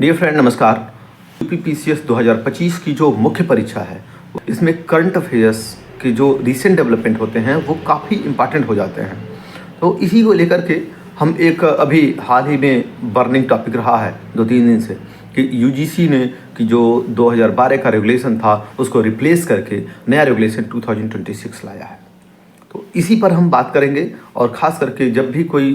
Dear friend नमस्कार। UPPCS 2025 की जो मुख्य परीक्षा है इसमें करंट अफेयर्स के जो रिसेंट डेवलपमेंट होते हैं वो काफ़ी इम्पॉर्टेंट हो जाते हैं। तो इसी को लेकर के हम एक अभी हाल ही में बर्निंग टॉपिक रहा है 2-3 दिन से कि यूजीसी ने कि जो 2012 का रेगुलेशन था उसको रिप्लेस करके नया रेगुलेशन 2026 लाया है। तो इसी पर हम बात करेंगे और ख़ास करके जब भी कोई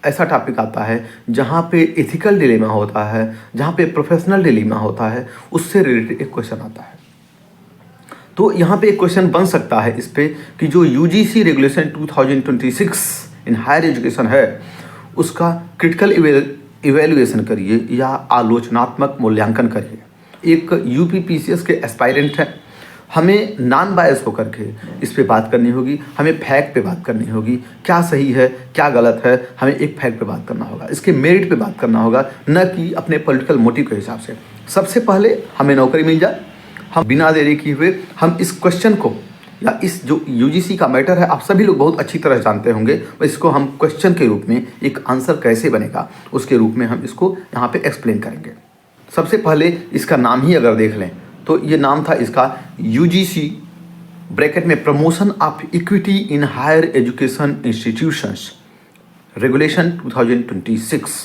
ऐसा टॉपिक आता है जहाँ पे एथिकल डिलेमा होता है, जहाँ पे प्रोफेशनल डिलेमा होता है, उससे रिलेटेड एक क्वेश्चन आता है। तो यहाँ पे एक क्वेश्चन बन सकता है इस पे कि जो UGC regulation 2026 in higher education है उसका क्रिटिकल इवेल्युएशन करिए या आलोचनात्मक मूल्यांकन करिए। एक यूपीपीसीएस के एस्पायरेंट है, हमें नॉन बायस होकर के इस पे बात करनी होगी, हमें फैक्ट पे बात करनी होगी, क्या सही है क्या गलत है, हमें एक फैक्ट पे बात करना होगा, इसके मेरिट पे बात करना होगा, न कि अपने पॉलिटिकल मोटिव के हिसाब से। सबसे पहले हमें नौकरी मिल जाए, हम बिना देरी किए हुए हम इस क्वेश्चन को या इस जो यूजीसी का मैटर है आप सभी लोग बहुत अच्छी तरह जानते होंगे, इसको हम क्वेश्चन के रूप में एक आंसर कैसे बनेगा उसके रूप में हम इसको यहाँ पे एक्सप्लेन करेंगे। सबसे पहले इसका नाम ही अगर देख लें तो ये नाम था इसका यूजीसी ब्रैकेट में promotion of equity in higher education institutions regulation 2026।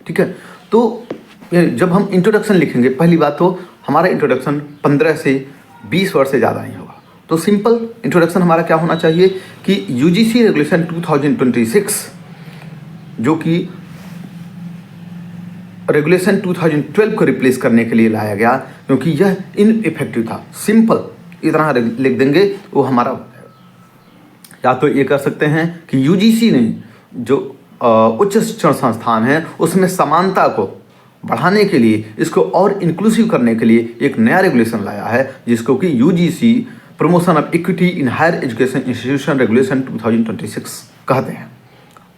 ठीक है, तो जब हम इंट्रोडक्शन लिखेंगे पहली बात तो हमारा इंट्रोडक्शन 15 से 20 वर्ड से ज़्यादा नहीं होगा। तो सिंपल इंट्रोडक्शन हमारा क्या होना चाहिए कि यूजीसी रेगुलेशन 2026 जो कि रेगुलेशन 2012 को रिप्लेस करने के लिए लाया गया क्योंकि यह इनइफेक्टिव था। सिंपल इतना लिख देंगे वो हमारा या तो ये कर सकते हैं कि यूजीसी ने जो उच्च शिक्षण संस्थान है उसमें समानता को बढ़ाने के लिए इसको और इंक्लूसिव करने के लिए एक नया रेगुलेशन लाया है जिसको कि UGC promotion of equity in higher education institution regulation 2026 कहते हैं।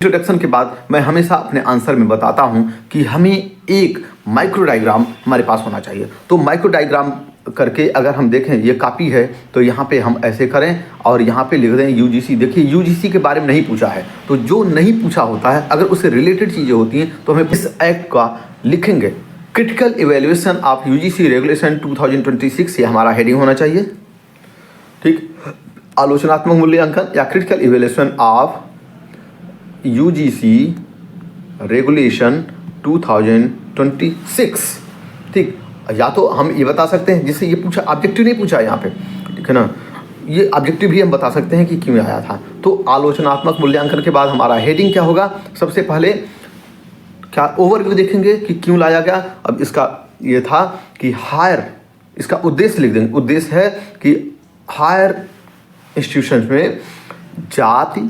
इंट्रोडक्शन के बाद मैं हमेशा अपने आंसर में बताता हूं कि हमें एक माइक्रो डायग्राम हमारे पास होना चाहिए। तो माइक्रो डायग्राम करके अगर हम देखें ये कॉपी है तो यहाँ पे हम ऐसे करें और यहाँ पे लिख दें यूजीसी। देखिए यूजीसी के बारे में नहीं पूछा है तो जो नहीं पूछा होता है अगर उससे रिलेटेड चीज़ें होती हैं तो हमें इस एक्ट का लिखेंगे critical evaluation of UGC regulation 2026 ये हमारा हेडिंग होना चाहिए। ठीक, आलोचनात्मक मूल्यांकन या critical evaluation of UGC regulation 2026। ठीक, या तो हम ये बता सकते हैं जिससे ये पूछा ऑब्जेक्टिव नहीं पूछा यहाँ पे, ठीक है ना, ये ऑब्जेक्टिव भी हम बता सकते हैं कि क्यों आया था। तो आलोचनात्मक मूल्यांकन के बाद हमारा हेडिंग क्या होगा, सबसे पहले क्या ओवरव्यू देखेंगे कि क्यों लाया गया। अब इसका ये था कि हायर, इसका उद्देश्य लिख देंगे। उद्देश्य है कि हायर इंस्टीट्यूशंस में जाति,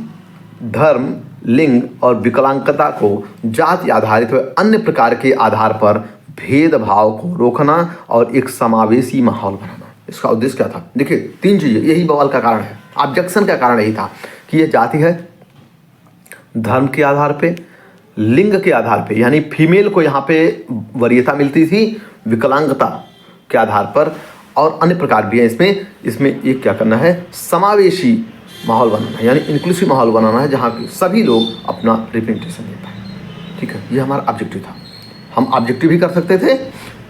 धर्म, लिंग और विकलांगता को जाति आधारित व अन्य प्रकार के आधार पर भेदभाव को रोकना और एक समावेशी माहौल बनाना। इसका उद्देश्य क्या था, देखिए 3 चीज़ें, यही बवाल का कारण है, ऑब्जेक्शन का कारण यही था कि यह जाति है, धर्म के आधार पे, लिंग के आधार पे यानी फीमेल को यहाँ पे वरीयता मिलती थी, विकलांगता के आधार पर और अन्य प्रकार भी है। इसमें एक क्या करना है, समावेशी माहौल बनाना है यानी इंक्लूसिव माहौल बनाना है जहाँ पे सभी लोग अपना रिप्रेजेंटेशन दे पाए। ठीक है, ये हमारा ऑब्जेक्टिव था। हम ऑब्जेक्टिव भी कर सकते थे।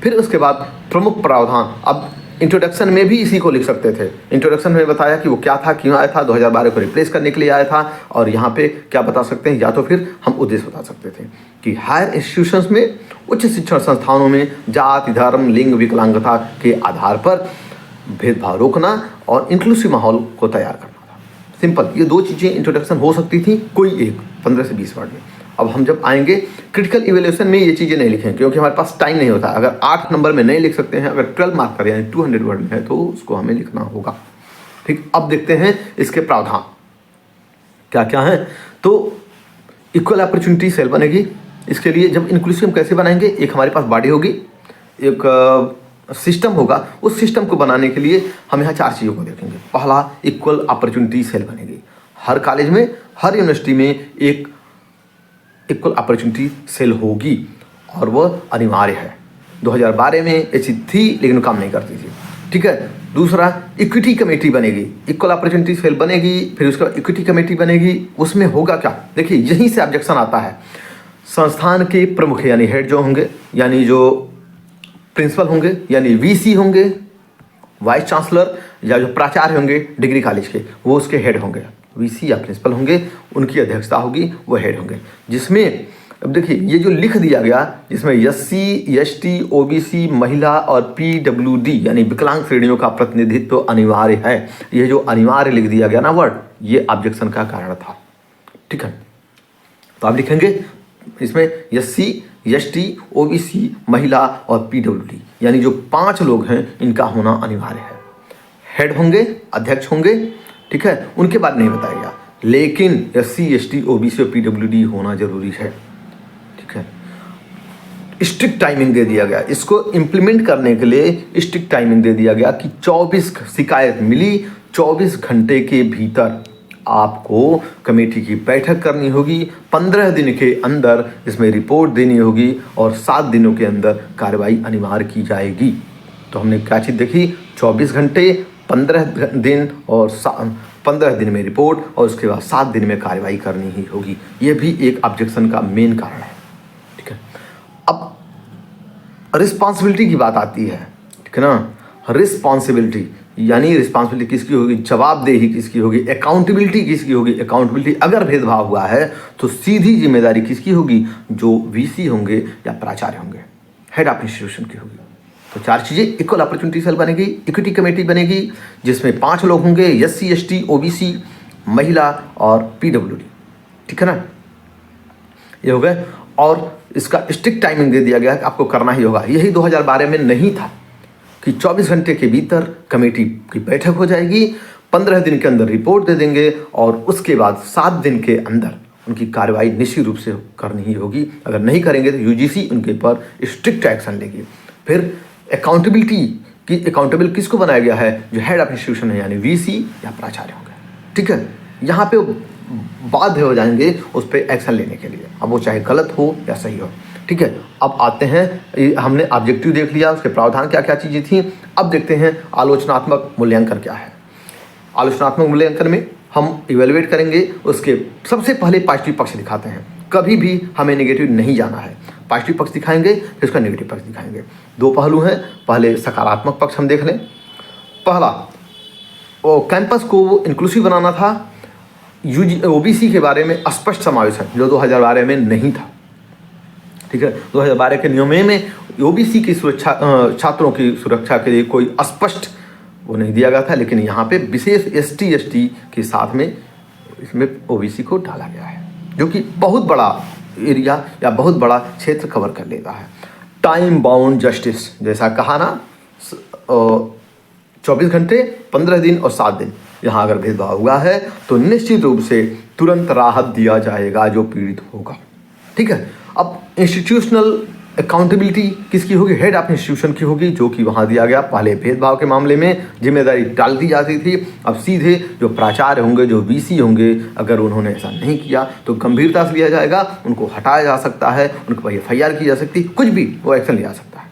फिर उसके बाद प्रमुख प्रावधान, अब इंट्रोडक्शन में भी इसी को लिख सकते थे। इंट्रोडक्शन में बताया कि वो क्या था, क्यों आया था, 2012 को रिप्लेस करने के लिए आया था। और यहाँ पे क्या बता सकते हैं, या तो फिर हम उद्देश्य बता सकते थे कि हायर इंस्टीट्यूशंस में, उच्च शिक्षण संस्थानों में जाति, धर्म, लिंग, विकलांगता के आधार पर भेदभाव रोकना और इंक्लूसिव माहौल को तैयार करना। सिंपल, ये 2 चीज़ें इंट्रोडक्शन हो सकती थी, कोई एक 15 से 20 वर्ड में। अब हम जब आएंगे क्रिटिकल इवेल्युएशन में ये चीज़ें नहीं लिखेंगे क्योंकि हमारे पास टाइम नहीं होता। अगर 8 नंबर में नहीं लिख सकते हैं, अगर 12 मार्क का यानी 200 वर्ड में है तो उसको हमें लिखना होगा। ठीक, अब देखते हैं इसके प्रावधान क्या क्या हैं। तो इक्वल अपॉर्चुनिटी सेल बनेगी। इसके लिए जब इंक्लूसिव कैसे बनाएंगे, एक हमारे पास बॉडी होगी, एक सिस्टम होगा। उस सिस्टम को बनाने के लिए हम यहाँ 4 चीज़ों को देखेंगे। पहला, इक्वल अपॉर्चुनिटी सेल बनेगी। हर कॉलेज में, हर यूनिवर्सिटी में एक इक्वल अपॉर्चुनिटी सेल होगी और वह अनिवार्य है। 2012 में ऐसी थी लेकिन काम नहीं करती थी। ठीक है, दूसरा, इक्विटी कमेटी बनेगी। इक्वल अपॉर्चुनिटी सेल बनेगी, फिर उसके बाद इक्विटी कमेटी बनेगी। उसमें होगा क्या, देखिए यहीं से ऑब्जेक्शन आता है। संस्थान के प्रमुख यानी हेड जो होंगे, यानी जो प्रिंसिपल होंगे यानी वीसी होंगे, वाइस चांसलर या जो प्राचार्य होंगे डिग्री कॉलेज के वो उसके हेड होंगे। वीसी या प्रिंसिपल होंगे, उनकी अध्यक्षता होगी, वो हेड होंगे। जिसमें अब देखिए ये जो लिख दिया गया, जिसमें एससी, एसटी, ओबीसी, महिला और पीडब्ल्यूडी यानी विकलांग श्रेणियों का प्रतिनिधित्व अनिवार्य है, ये जो अनिवार्य लिख दिया गया ना वर्ड, ये ऑब्जेक्शन का कारण था। ठीक है, तो आप लिखेंगे इसमें एससी, एसटी, ओबीसी, महिला और पीडब्ल्यूडी यानी जो 5 लोग हैं इनका होना अनिवार्य है। हेड होंगे, अध्यक्ष होंगे, ठीक है, उनके बाद नहीं बताया गया, लेकिन एससी, एसटी, ओबीसी और पीडब्ल्यूडी होना जरूरी है। ठीक है, स्ट्रिक्ट टाइमिंग दे दिया गया, इसको इम्प्लीमेंट करने के लिए स्ट्रिक्ट टाइमिंग दे दिया गया कि 24 शिकायत मिली, 24 घंटे के भीतर आपको कमेटी की बैठक करनी होगी, 15 दिन के अंदर इसमें रिपोर्ट देनी होगी और 7 दिनों के अंदर कार्रवाई अनिवार्य की जाएगी। तो हमने क्या चीज़ देखी, 24 घंटे, 15 दिन और 15 दिन में रिपोर्ट और उसके बाद 7 दिन में कार्रवाई करनी ही होगी। ये भी एक ऑब्जेक्शन का मेन कारण है। ठीक है, अब रिस्पॉन्सिबिलिटी की बात आती है, ठीक है ना। रिस्पॉन्सिबिलिटी यानी रिस्पॉन्सिबिलिटी किसकी होगी, जवाबदेही किसकी होगी, अकाउंटेबिलिटी किसकी होगी। अकाउंटेबिलिटी अगर भेदभाव हुआ है तो सीधी जिम्मेदारी किसकी होगी, जो वीसी होंगे या प्राचार्य होंगे, हेड ऑफ इंस्टीट्यूशन की होगी। तो 4 चीज़ें, इक्वल अपॉर्चुनिटी सेल बनेगी, इक्विटी कमेटी बनेगी जिसमें 5 लोग होंगे, एससी, एसटी, ओबीसी, महिला और पीडब्ल्यूडी। ठीक है ना, ये हो गए। और इसका स्ट्रिक्ट टाइमिंग दे दिया गया है कि आपको करना ही होगा। यही 2012 में नहीं था कि 24 घंटे के भीतर कमेटी की बैठक हो जाएगी, 15 दिन के अंदर रिपोर्ट दे देंगे और उसके बाद 7 दिन के अंदर उनकी कार्रवाई निश्चित रूप से करनी ही होगी। अगर नहीं करेंगे तो यूजीसी उनके ऊपर स्ट्रिक्ट एक्शन लेगी। फिर अकाउंटेबिलिटी की, अकाउंटेबल किसको बनाया गया है, जो हेड ऑफ इंस्टीट्यूशन है यानी वीसी या प्राचार्य होंगे। ठीक है, यहाँ पे बाध्य हो जाएंगे उस पर एक्शन लेने के लिए, अब वो चाहे गलत हो या सही हो। ठीक है, अब आते हैं, हमने ऑब्जेक्टिव देख लिया, उसके प्रावधान क्या क्या चीज़ें थी। अब देखते हैं आलोचनात्मक मूल्यांकन क्या है। आलोचनात्मक मूल्यांकन में हम इवेलुएट करेंगे, उसके सबसे पहले पॉजिटिव पक्ष दिखाते हैं। कभी भी हमें नेगेटिव नहीं जाना है, पॉजिटिव पक्ष दिखाएंगे फिर उसका नेगेटिव पक्ष दिखाएंगे। 2 पहलू हैं, पहले सकारात्मक पक्ष हम देख लें। पहला, वो कैंपस को इंक्लूसिव बनाना था, ओबीसी के बारे में स्पष्ट समावेशन जो 2012 में नहीं था। ठीक है, 2012 के नियमों में ओबीसी की सुरक्षा, छात्रों की सुरक्षा के लिए कोई स्पष्ट वो नहीं दिया गया था, लेकिन यहाँ पे विशेष एसटी, एसटी के साथ में इसमें ओबीसी को डाला गया है, जो कि बहुत बड़ा एरिया या बहुत बड़ा क्षेत्र कवर कर लेता है। टाइम बाउंड जस्टिस, जैसा कहा ना, 24 घंटे, 15 दिन और 7 दिन, यहाँ अगर भेदभाव हुआ है तो निश्चित रूप से तुरंत राहत दिया जाएगा जो पीड़ित होगा। ठीक है, अब इंस्टीट्यूशनल अकाउंटेबिलिटी किसकी होगी, हेड ऑफ इंस्टीट्यूशन की होगी, जो कि वहाँ दिया गया। पहले भेदभाव के मामले में जिम्मेदारी डाल दी जाती थी, अब सीधे जो प्राचार्य होंगे, जो वीसी होंगे, अगर उन्होंने ऐसा नहीं किया तो गंभीरता से लिया जाएगा, उनको हटाया जा सकता है, उनके पर एफआईआर की जा सकती है, कुछ भी वो एक्शन लिया जा सकता है।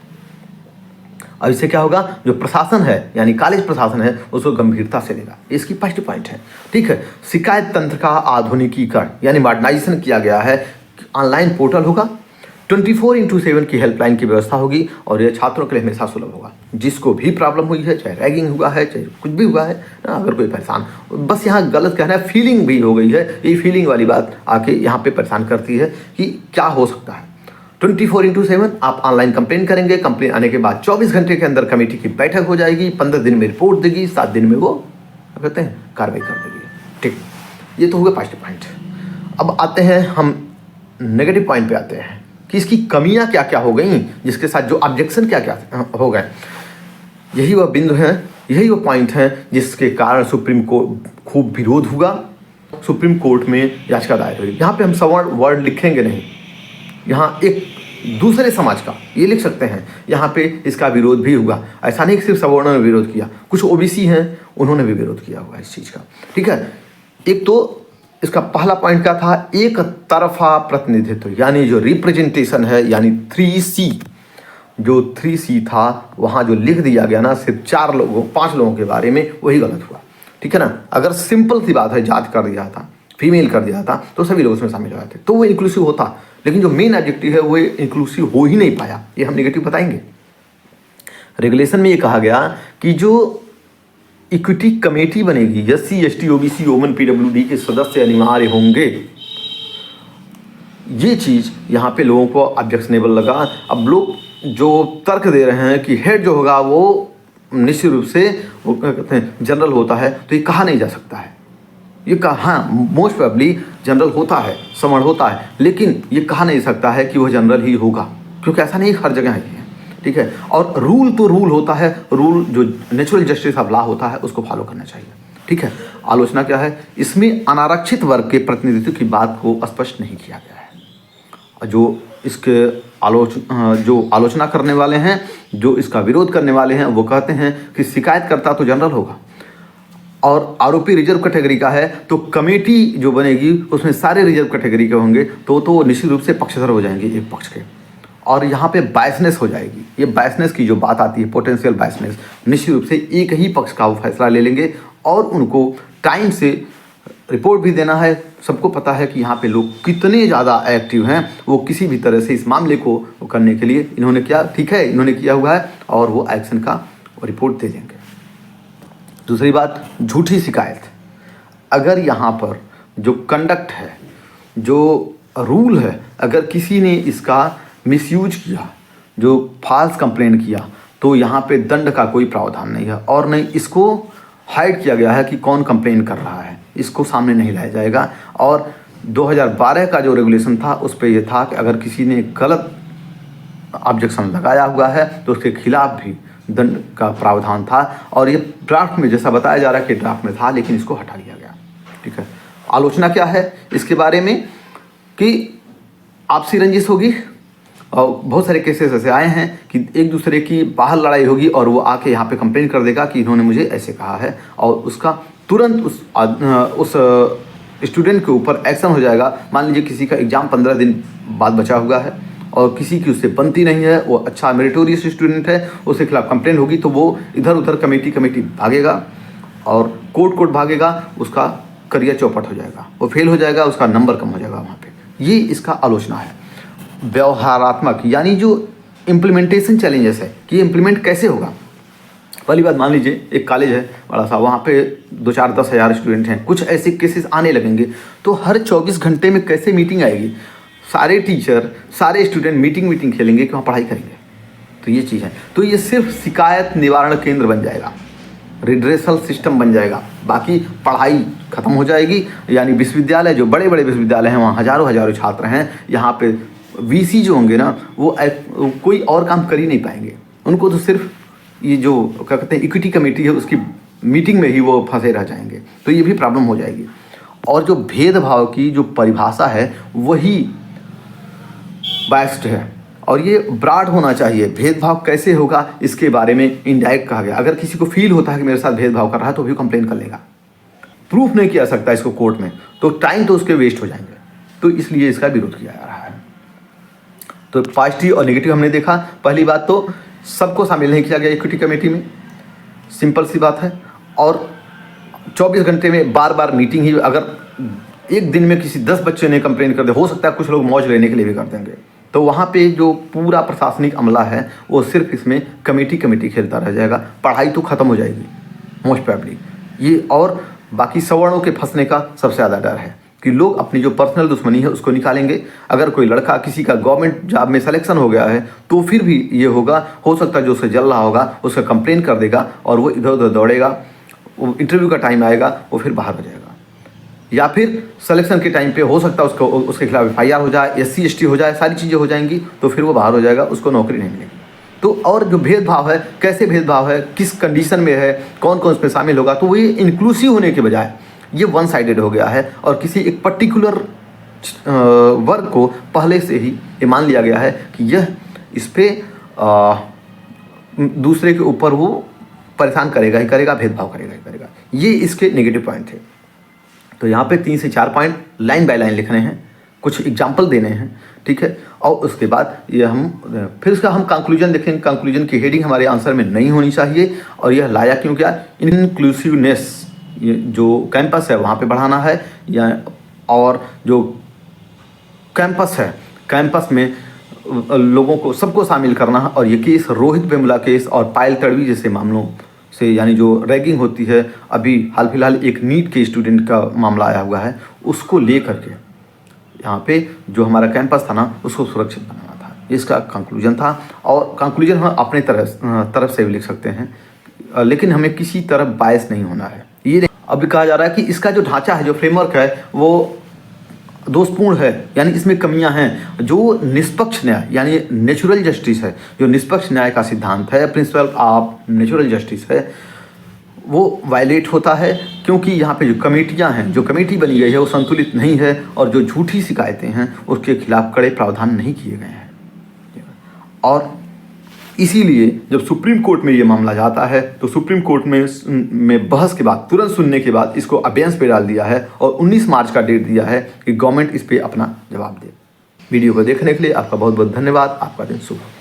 अब इससे क्या होगा, जो प्रशासन है यानी कॉलेज प्रशासन है उसको गंभीरता से लेगा, इसकी फर्स्ट पॉइंट है। ठीक है, शिकायत तंत्र का आधुनिकीकरण यानी मॉडर्नाइजेशन किया गया है। ऑनलाइन पोर्टल होगा, 24/7 की हेल्पलाइन की व्यवस्था होगी और यह छात्रों के लिए हमेशा सुलभ होगा। जिसको भी प्रॉब्लम हुई है, चाहे रैगिंग हुआ है, चाहे कुछ भी हुआ है ना, अगर कोई परेशान, बस यहाँ गलत कहना है, फीलिंग भी हो गई है, ये फीलिंग वाली बात आके यहाँ पे परेशान करती है कि क्या हो सकता है। 24/7 आप ऑनलाइन कंप्लेन करेंगे, कंप्लेन आने के बाद 24 घंटे के अंदर कमेटी की बैठक हो जाएगी, 15 दिन में रिपोर्ट देगी, 7 दिन में वो कहते हैं कार्रवाई कर देगी। ठीक, ये तो हुआ पॉजिटिव पॉइंट। अब आते हैं हम नेगेटिव पॉइंट पे आते हैं कि इसकी कमियां क्या क्या हो गई, जिसके साथ जो ऑब्जेक्शन क्या क्या हो गए। यही वह बिंदु हैं, यही वो पॉइंट हैं जिसके कारण सुप्रीम कोर्ट खूब विरोध हुआ, सुप्रीम कोर्ट में याचिका दायर हुई। यहाँ पे हम सवर्ण वर्ड लिखेंगे नहीं, यहाँ एक दूसरे समाज का ये लिख सकते हैं, यहाँ पे इसका विरोध भी हुआ। ऐसा नहीं कि सिर्फ सवर्णों ने विरोध किया, कुछ ओबीसी हैं उन्होंने भी विरोध किया हुआ इस चीज़ का। ठीक है, एक तो इसका पहला पॉइंट क्या था, एक तरफा प्रतिनिधित्व यानी जो रिप्रेजेंटेशन है, यानी 3C, जो 3C था वहाँ जो लिख दिया गया ना, सिर्फ 4 लोगों 5 लोगों के बारे में, वही गलत हुआ। ठीक है ना, अगर सिंपल सी बात है, जांच कर दिया था, फीमेल कर दिया था तो सभी लोग उसमें शामिल हो जाते तो वो इंक्लूसिव होता, लेकिन जो मेन ऑब्जेक्टिव है वो इंक्लूसिव हो ही नहीं पाया, ये हम नेगेटिव बताएंगे। रेगुलेशन में ये कहा गया कि जो इक्विटी कमेटी बनेगी, SC ST OBC women PWD के सदस्य अनिवार्य होंगे। ये चीज़ यहाँ पे लोगों को ऑब्जेक्शनेबल लगा। अब लोग जो तर्क दे रहे हैं कि हेड जो होगा वो निश्चित रूप से वो क्या कहते हैं जनरल होता है, तो ये कहा नहीं जा सकता है। ये कहा हाँ मोस्ट प्रोबेबली जनरल होता है, समण होता है, लेकिन ये कहा नहीं सकता है कि वह जनरल ही होगा, क्योंकि ऐसा नहीं हर जगह है। ठीक है, और रूल तो रूल होता है, रूल जो नेचुरल जस्टिस ऑफ लॉ होता है उसको फॉलो करना चाहिए। ठीक है, आलोचना क्या है, इसमें अनारक्षित वर्ग के प्रतिनिधित्व की बात को स्पष्ट नहीं किया गया है। जो इसके आलोचना करने वाले हैं, जो इसका विरोध करने वाले हैं, वो कहते हैं कि शिकायतकर्ता तो जनरल होगा और आरोपी रिजर्व कैटेगरी का है, तो कमेटी जो बनेगी उसमें सारे रिजर्व कैटेगरी के होंगे, तो निश्चित रूप से पक्षधर हो जाएंगे एक पक्ष के, और यहाँ पे बायसनेस हो जाएगी। ये बायसनेस की जो बात आती है, पोटेंशियल बायसनेस, निश्चित रूप से एक ही पक्ष का वो फैसला ले लेंगे और उनको टाइम से रिपोर्ट भी देना है। सबको पता है कि यहाँ पे लोग कितने ज़्यादा एक्टिव हैं, वो किसी भी तरह से इस मामले को करने के लिए इन्होंने क्या ठीक है इन्होंने किया हुआ है और वो एक्शन का रिपोर्ट दे देंगे। दूसरी बात, झूठी शिकायत। अगर यहाँ पर जो कंडक्ट है, जो रूल है, अगर किसी ने इसका मिसयूज किया, जो फॉल्स कंप्लेंट किया, तो यहाँ पे दंड का कोई प्रावधान नहीं है और नहीं इसको हाइड किया गया है कि कौन कंप्लेन कर रहा है, इसको सामने नहीं लाया जाएगा। और 2012 का जो रेगुलेशन था उस पर यह था कि अगर किसी ने गलत ऑब्जेक्शन लगाया हुआ है तो उसके खिलाफ भी दंड का प्रावधान था, और ये ड्राफ्ट में जैसा बताया जा रहा है कि ड्राफ्ट में था, लेकिन इसको हटा दिया गया। ठीक है, आलोचना क्या है इसके बारे में कि आपसी रंजिश होगी और बहुत सारे केसेस ऐसे आए हैं कि एक दूसरे की बाहर लड़ाई होगी और वो आके यहाँ पे कंप्लेन कर देगा कि इन्होंने मुझे ऐसे कहा है, और उसका तुरंत उस स्टूडेंट के ऊपर एक्शन हो जाएगा। मान लीजिए किसी का एग्ज़ाम 15 दिन बाद बचा हुआ है और किसी की उससे बनती नहीं है, वो अच्छा मेरिटोरियस स्टूडेंट है, उसके खिलाफ कंप्लेन होगी, तो वो इधर उधर कमेटी भागेगा और कोर्ट भागेगा, उसका करियर चौपट हो जाएगा, वो फेल हो जाएगा, उसका नंबर कम हो जाएगा वहाँ पे। ये इसका आलोचना है। व्यवहारात्मक यानी जो इम्प्लीमेंटेशन चैलेंजेस है कि इम्प्लीमेंट कैसे होगा। पहली बात, मान लीजिए एक कॉलेज है बड़ा सा, वहाँ पे 2-4-10 हज़ार स्टूडेंट हैं, कुछ ऐसे केसेस आने लगेंगे, तो हर 24 घंटे में कैसे मीटिंग आएगी, सारे टीचर सारे स्टूडेंट मीटिंग खेलेंगे कि वहाँ पढ़ाई करेंगे। तो ये चीज़ है, तो ये सिर्फ शिकायत निवारण केंद्र बन जाएगा, रिड्रेसल सिस्टम बन जाएगा, बाकी पढ़ाई खत्म हो जाएगी। यानी विश्वविद्यालय, जो बड़े बड़े विश्वविद्यालय हैं, वहाँ हज़ारों छात्र हैं, यहाँ पे VC जो होंगे ना, वो कोई और काम कर ही नहीं पाएंगे। उनको तो सिर्फ ये जो क्या कहते हैं इक्विटी कमेटी है उसकी मीटिंग में ही वो फंसे रह जाएंगे, तो ये भी प्रॉब्लम हो जाएगी। और जो भेदभाव की जो परिभाषा है वही बायस्ड है, और ये ब्रॉड होना चाहिए। भेदभाव कैसे होगा इसके बारे में इनडायरेक्ट कहा गया। अगर किसी को फील होता है कि मेरे साथ भेदभाव कर रहा है तो भी कंप्लेन कर लेगा, प्रूफ नहीं किया सकता इसको कोर्ट में, तो टाइम तो उसके वेस्ट हो जाएंगे, तो इसलिए इसका विरोध किया जा रहा है। तो पॉजिटिव और नेगेटिव हमने देखा। पहली बात तो सबको शामिल नहीं किया गया इक्विटी कमेटी में, सिंपल सी बात है। और 24 घंटे में बार बार मीटिंग ही, अगर एक दिन में किसी 10 बच्चे ने कंप्लेन कर दे, हो सकता है कुछ लोग मौज लेने के लिए भी कर देंगे, तो वहाँ पे जो पूरा प्रशासनिक अमला है वो सिर्फ इसमें कमेटी खेलता रह जाएगा, पढ़ाई तो ख़त्म हो जाएगी मोस्ट प्रोबेबली। ये और बाकी सवर्णों के फंसने का सबसे ज़्यादा डर है कि लोग अपनी जो पर्सनल दुश्मनी है उसको निकालेंगे। अगर कोई लड़का किसी का गवर्नमेंट जॉब में सिलेक्शन हो गया है तो फिर भी ये होगा, हो सकता है जो उसे जल रहा होगा उसका कंप्लेन कर देगा और वो इधर उधर दौड़ेगा, वो इंटरव्यू का टाइम आएगा वो फिर बाहर हो जाएगा, या फिर सिलेक्शन के टाइम पे हो सकता है उसके खिलाफ FIR हो जाए, SC ST हो जाए, सारी चीज़ें हो जाएंगी, तो फिर वो बाहर हो जाएगा, उसको नौकरी नहीं मिलेगी। तो और जो भेदभाव है, कैसे भेदभाव है, किस कंडीशन में है, कौन कौन उसमें शामिल होगा, तो वो ये इंक्लूसिव होने के बजाय ये वन साइडेड हो गया है और किसी एक पर्टिकुलर वर्ग को पहले से ही ये मान लिया गया है कि यह इस पर दूसरे के ऊपर वो परेशान करेगा ही करेगा, भेदभाव करेगा ही करेगा। ये इसके नेगेटिव पॉइंट थे। तो यहाँ पे 3 से 4 पॉइंट लाइन बाय लाइन लिखने हैं, कुछ एग्जाम्पल देने हैं, ठीक है। और उसके बाद ये फिर उसका हम कंक्लूजन देखेंगे। कंक्लूजन की हेडिंग हमारे आंसर में नहीं होनी चाहिए, और यह लाया क्यों क्या, इंक्लूसिवनेस, ये जो कैंपस है वहाँ पे बढ़ाना है, या और जो कैंपस है, कैंपस में लोगों को सबको शामिल करना है। और ये केस रोहित वेमुला केस और पायल तड़वी जैसे मामलों से, यानी जो रैगिंग होती है, अभी हाल फिलहाल एक नीट के स्टूडेंट का मामला आया हुआ है, उसको लेकर के यहाँ पे जो हमारा कैंपस था ना, उसको सुरक्षित बनाना था। इसका कंक्लूजन था। और कंक्लूजन हम अपने तरफ से भी लिख सकते हैं, लेकिन हमें किसी तरफ बायस नहीं होना है। ये अभी कहा जा रहा है कि इसका जो ढांचा है, जो फ्रेमवर्क है, वो दोषपूर्ण है, यानी इसमें कमियां हैं। जो निष्पक्ष न्याय यानी नेचुरल जस्टिस है, जो निष्पक्ष न्याय का सिद्धांत है, प्रिंसिपल ऑफ नेचुरल जस्टिस है, वो वायलेट होता है। क्योंकि यहाँ पे जो कमेटियाँ हैं, जो कमेटी बनी गई है, वो संतुलित नहीं है। और जो झूठी शिकायतें हैं, उसके खिलाफ कड़े प्रावधान नहीं किए गए हैं। और इसीलिए जब सुप्रीम कोर्ट में ये मामला जाता है, तो सुप्रीम कोर्ट में बहस के बाद, तुरंत सुनने के बाद, इसको अबेयंस पे डाल दिया है और 19 मार्च का डेट दिया है कि गवर्नमेंट इस पे अपना जवाब दे। वीडियो को देखने के लिए आपका बहुत बहुत धन्यवाद। आपका दिन शुभ हो।